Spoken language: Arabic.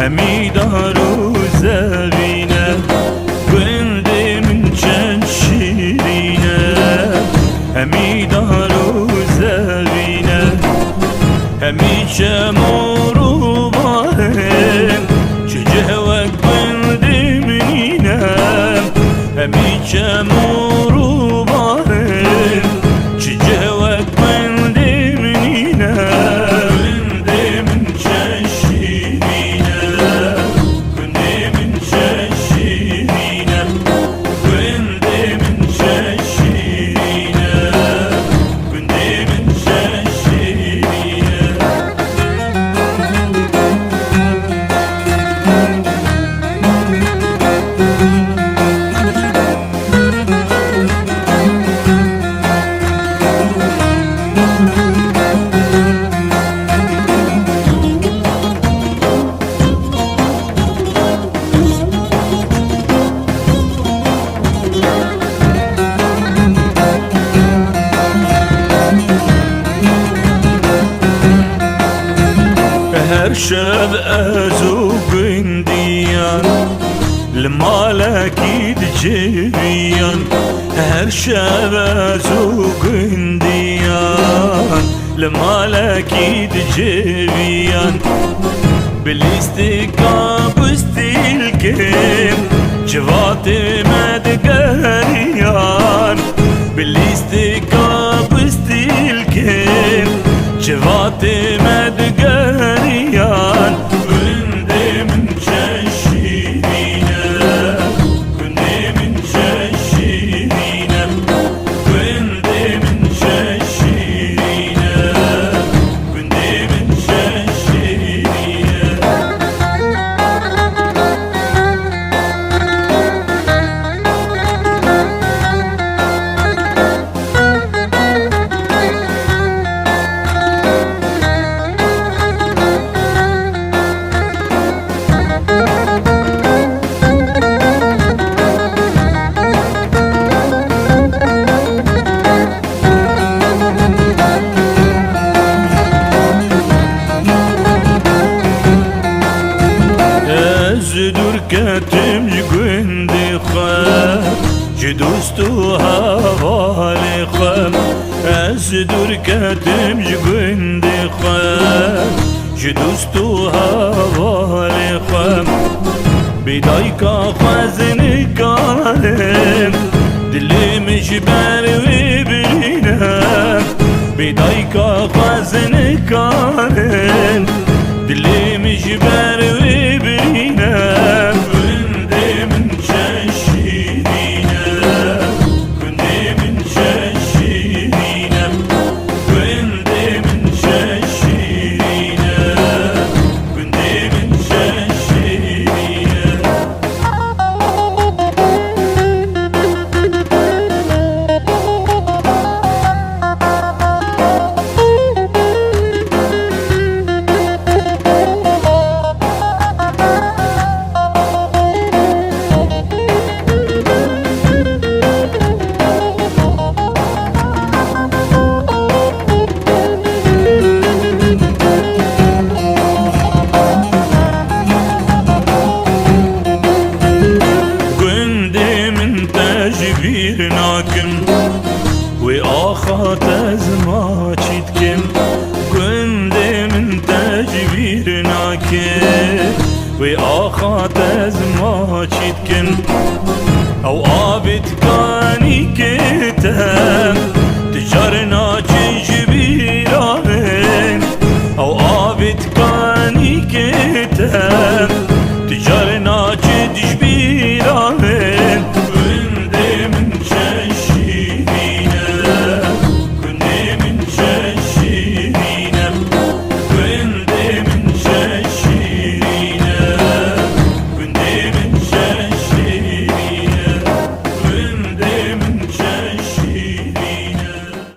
همی دارو زوینه گنده من چند شیرینه همی دارو زوینه همی چمورو بارم چه جهوک گنده منینم همی چمورو بارم چه جهوک گنده منینم هر شب ازو گندیان لمالکی دجریان هر شب ازو گندیان لمالکی دجریان بالاستقاب استلكم جوات مدقريان بالاستقاب استلكم جوات مدقريان كنت من شاشيرينا كنت من شاشيرينا كنت من شاشيرينا كنت من شاشيرينا كتم جندي خام جدوستو هوالي خام أزدور كتم جندي خام جدوستو هوالي خام بدايكا خزن كالم دلي مجبر وبرينام بدايكا خزن